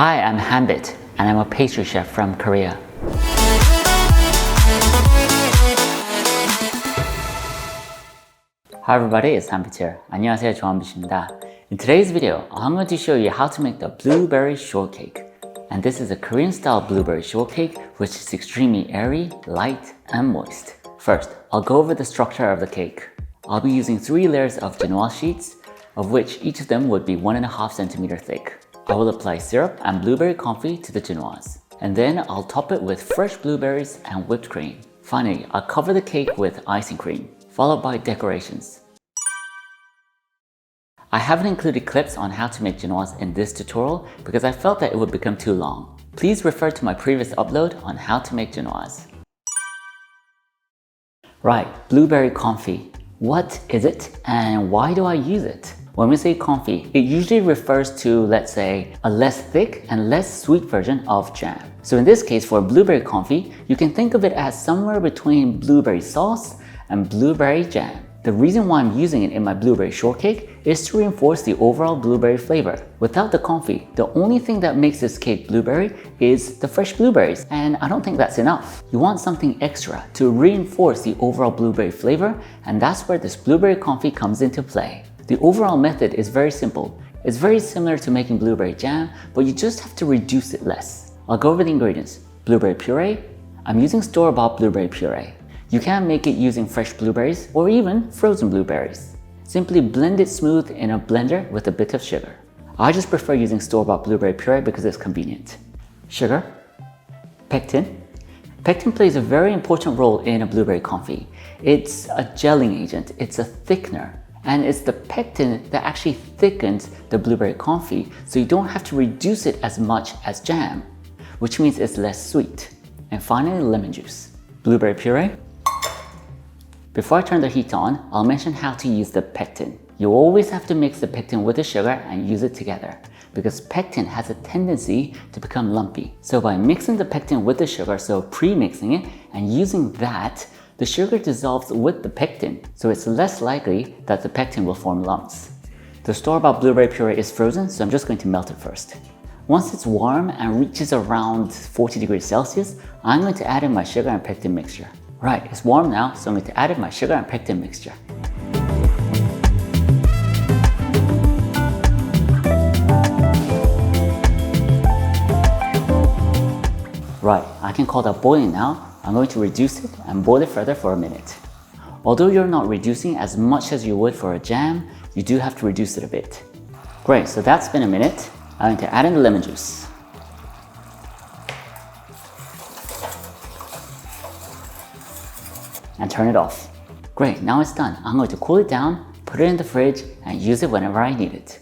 Hi, I'm Confit, and I'm a pastry chef from Korea. Hi everybody, it's Confit here. 안녕하세요, 조한빛입니다. In today's video, I'm going to show you how to make the blueberry shortcake. And this is a Korean style blueberry shortcake, which is extremely airy, light, and moist. First, I'll go over the structure of the cake. I'll be using 3 layers of Genoise sheets, of which each of them would be 1.5 centimeter thick. I will apply syrup and blueberry confit to the Genoise. And then I'll top it with fresh blueberries and whipped cream. Finally, I'll cover the cake with icing cream, followed by decorations. I haven't included clips on how to make Genoise in this tutorial because I felt that it would become too long. Please refer to my previous upload on how to make Genoise. Right, blueberry confit. What is it and why do I use it? When we say confit, it usually refers to, let's say, a less thick and less sweet version of jam. So in this case, for blueberry confit, you can think of it as somewhere between blueberry sauce and blueberry jam. The reason why I'm using it in my blueberry shortcake is to reinforce the overall blueberry flavor. Without the confit, the only thing that makes this cake blueberry is the fresh blueberries, and I don't think that's enough. You want something extra to reinforce the overall blueberry flavor, and that's where this blueberry confit comes into play. The overall method is very simple. It's very similar to making blueberry jam, but you just have to reduce it less. I'll go over the ingredients. Blueberry puree. I'm using store-bought blueberry puree. You can make it using fresh blueberries or even frozen blueberries. Simply blend it smooth in a blender with a bit of sugar. I just prefer using store-bought blueberry puree because it's convenient. Sugar. Pectin. Pectin plays a very important role in a blueberry confit. It's a gelling agent, it's a thickener. And it's the pectin that actually thickens the blueberry confit, so you don't have to reduce it as much as jam, which means it's less sweet. And finally, lemon juice. Blueberry puree. Before I turn the heat on, I'll mention how to use the pectin. You always have to mix the pectin with the sugar and use it together, because pectin has a tendency to become lumpy. So by mixing the pectin with the sugar, so pre-mixing it, and using that, the sugar dissolves with the pectin, so it's less likely that the pectin will form lumps. The store-bought blueberry puree is frozen, so I'm just going to melt it first. Once it's warm and reaches around 40 degrees Celsius, I'm going to add in my sugar and pectin mixture. Right, it's warm now, so I'm going to add in my sugar and pectin mixture. Right, I can call that boiling now. I'm going to reduce it and boil it further for a minute. Although you're not reducing as much as you would for a jam, you do have to reduce it a bit. Great, so that's been a minute. I'm going to add in the lemon juice. And turn it off. Great, now it's done. I'm going to cool it down, put it in the fridge, and use it whenever I need it.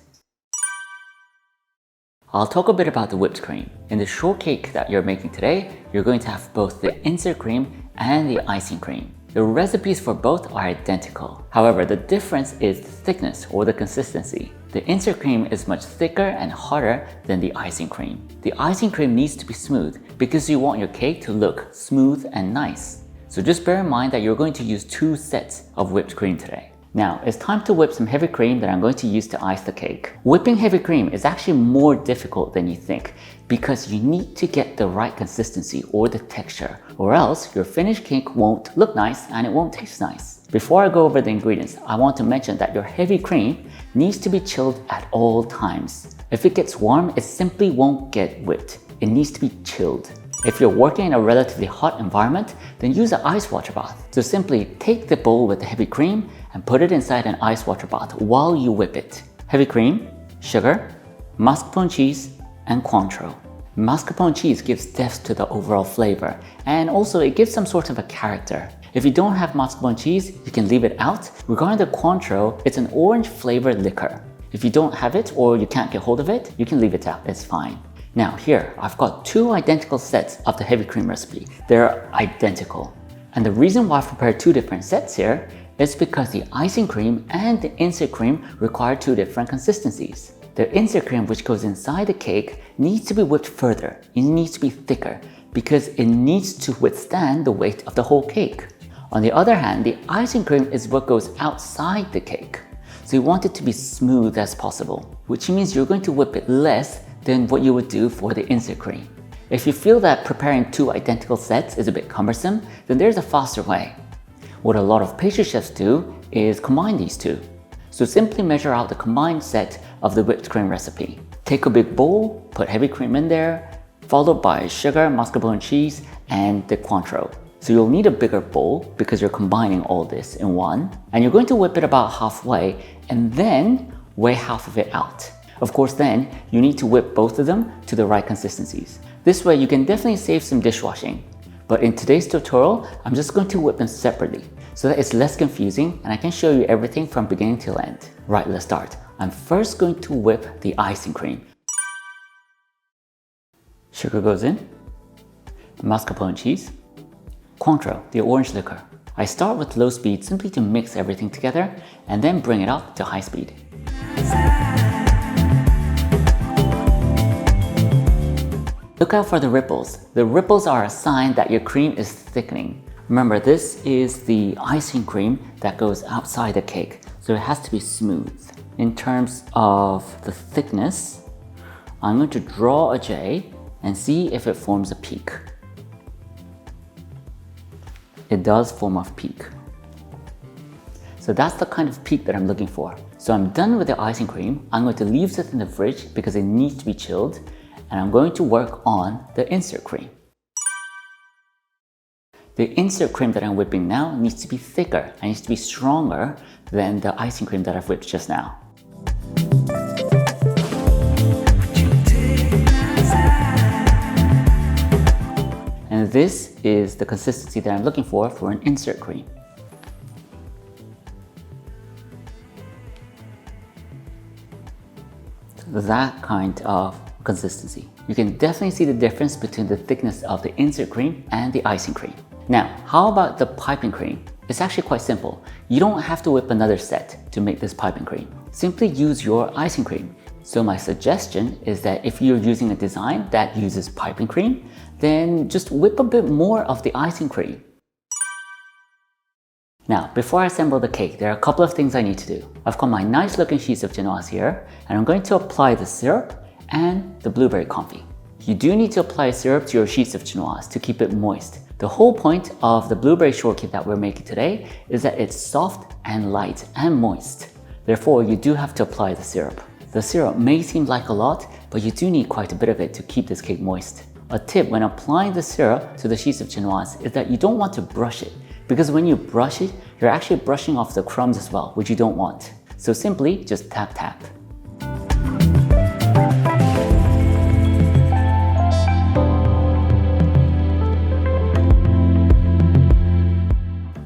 I'll talk a bit about the whipped cream. In the shortcake that you're making today, you're going to have both the insert cream and the icing cream. The recipes for both are identical. However, the difference is the thickness or the consistency. The insert cream is much thicker and harder than the icing cream. The icing cream needs to be smooth because you want your cake to look smooth and nice. So just bear in mind that you're going to use 2 sets of whipped cream today. Now, it's time to whip some heavy cream that I'm going to use to ice the cake. Whipping heavy cream is actually more difficult than you think because you need to get the right consistency or the texture, or else your finished cake won't look nice and it won't taste nice. Before I go over the ingredients, I want to mention that your heavy cream needs to be chilled at all times. If it gets warm, it simply won't get whipped. It needs to be chilled. If you're working in a relatively hot environment, then use an ice water bath. So simply take the bowl with the heavy cream and put it inside an ice water bath while you whip it. Heavy cream, sugar, mascarpone cheese, and Cointreau. Mascarpone cheese gives depth to the overall flavor, and also it gives some sort of a character. If you don't have mascarpone cheese, you can leave it out. Regarding the Cointreau, it's an orange flavored liquor. If you don't have it or you can't get hold of it, you can leave it out, it's fine. Now here, I've got 2 identical sets of the heavy cream recipe. They're identical. And the reason why I've prepared 2 different sets here is because the icing cream and the insert cream require 2 different consistencies. The insert cream, which goes inside the cake, needs to be whipped further. It needs to be thicker because it needs to withstand the weight of the whole cake. On the other hand, the icing cream is what goes outside the cake. So you want it to be smooth as possible, which means you're going to whip it less than what you would do for the insert cream. If you feel that preparing two identical sets is a bit cumbersome, then there's a faster way. What a lot of pastry chefs do is combine these two. So simply measure out the combined set of the whipped cream recipe. Take a big bowl, put heavy cream in there, followed by sugar, mascarpone cheese, and the Cointreau. So you'll need a bigger bowl because you're combining all this in one. And you're going to whip it about halfway and then weigh half of it out. Of course, then you need to whip both of them to the right consistencies. This way you can definitely save some dishwashing. But in today's tutorial, I'm just going to whip them separately so that it's less confusing and I can show you everything from beginning till end. Right, let's start. I'm first going to whip the icing cream. Sugar goes in, mascarpone cheese, Cointreau, the orange liquor. I start with low speed simply to mix everything together and then bring it up to high speed. Look out for the ripples. The ripples are a sign that your cream is thickening. Remember, this is the icing cream that goes outside the cake, so it has to be smooth. In terms of the thickness, I'm going to draw a J and see if it forms a peak. It does form a peak. So that's the kind of peak that I'm looking for. So I'm done with the icing cream. I'm going to leave this in the fridge because it needs to be chilled. And I'm going to work on the insert cream. The insert cream that I'm whipping now needs to be thicker and needs to be stronger than the icing cream that I've whipped just now. And this is the consistency that I'm looking for an insert cream. That kind of consistency. You can definitely see the difference between the thickness of the insert cream and the icing cream. Now, how about the piping cream? It's actually quite simple. You don't have to whip another set to make this piping cream. Simply use your icing cream. So my suggestion is that if you're using a design that uses piping cream, then just whip a bit more of the icing cream. Now, before I assemble the cake, there are a couple of things I need to do. I've got my nice looking sheets of Genoise here, and I'm going to apply the syrup and the blueberry confit. You do need to apply syrup to your sheets of Genoise to keep it moist. The whole point of the blueberry shortcake that we're making today is that it's soft and light and moist. Therefore, you do have to apply the syrup. The syrup may seem like a lot, but you do need quite a bit of it to keep this cake moist. A tip when applying the syrup to the sheets of Genoise is that you don't want to brush it, because when you brush it, you're actually brushing off the crumbs as well, which you don't want. So simply just tap tap.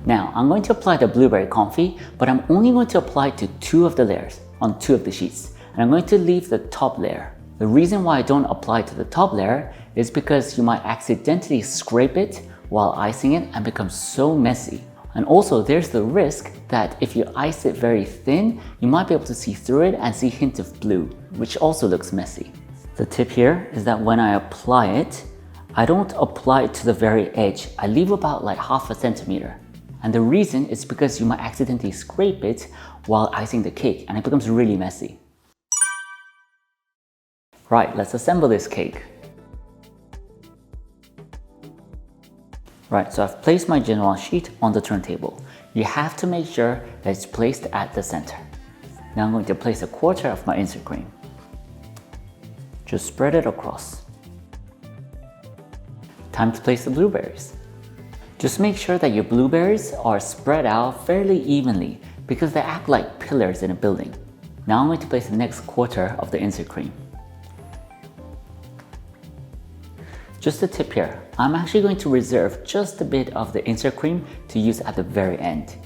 Now, I'm going to apply the blueberry confit, but I'm only going to apply it to two of the layers on two of the sheets. And I'm going to leave the top layer. The reason why I don't apply it to the top layer is because you might accidentally scrape it while icing it and become so messy. And also there's the risk that if you ice it very thin, you might be able to see through it and see hints of blue, which also looks messy. The tip here is that when I apply it, I don't apply it to the very edge. I leave about like half a centimeter. And the reason is because you might accidentally scrape it while icing the cake and it becomes really messy. Right, let's assemble this cake. Right, so I've placed my Genoise sheet on the turntable. You have to make sure that it's placed at the center. Now I'm going to place a quarter of my insert cream. Just spread it across. Time to place the blueberries. Just make sure that your blueberries are spread out fairly evenly because they act like pillars in a building. Now I'm going to place the next quarter of the insert cream. Just a tip here, I'm actually going to reserve just a bit of the insert cream to use at the very end.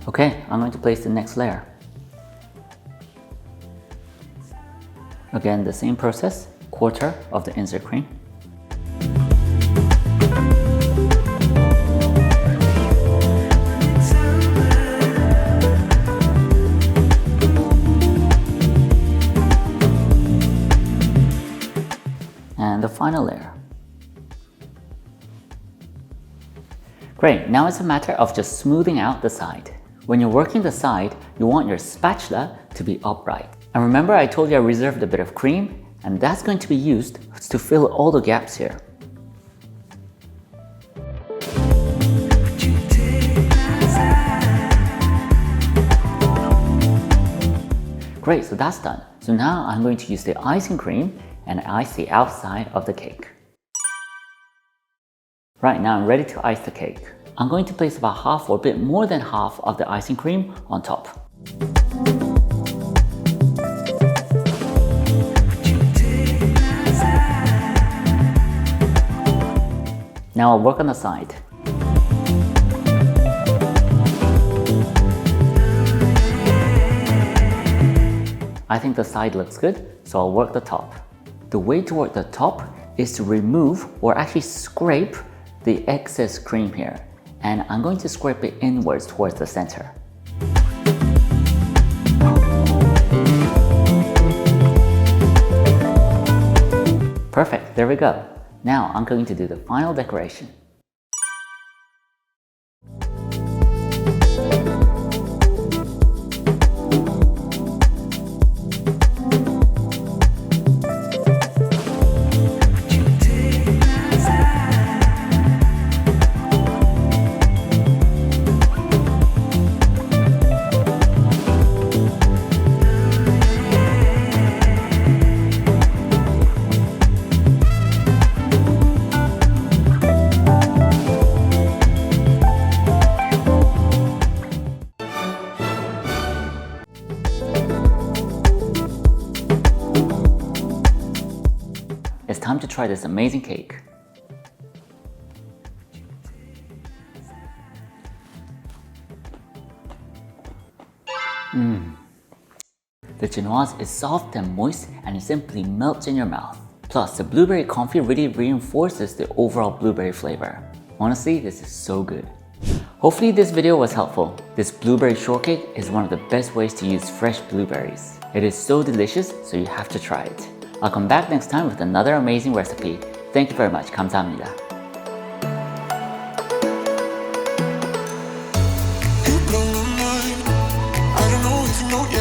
Okay, I'm going to place the next layer. Again, the same process, quarter of the insert cream. And the final layer. Great, now it's a matter of just smoothing out the side. When you're working the side, you want your spatula to be upright. And remember I told you I reserved a bit of cream, and that's going to be used to fill all the gaps here. Great, so that's done. So now I'm going to use the icing cream and ice the outside of the cake. Right, now I'm ready to ice the cake. I'm going to place about half or a bit more than half of the icing cream on top. Now I'll work on the side. I think the side looks good, so I'll work the top. The way to work the top is to remove or actually scrape the excess cream here. And I'm going to scrape it inwards towards the center. Perfect, there we go. Now I'm going to do the final decoration. It's time to try this amazing cake. The genoise is soft and moist and it simply melts in your mouth. Plus, the blueberry confit really reinforces the overall blueberry flavor. Honestly, this is so good. Hopefully this video was helpful. This blueberry shortcake is one of the best ways to use fresh blueberries. It is so delicious, so you have to try it. I'll come back next time with another amazing recipe. Thank you very much. 감사합니다. You blow my mind. I don't know if you know yet.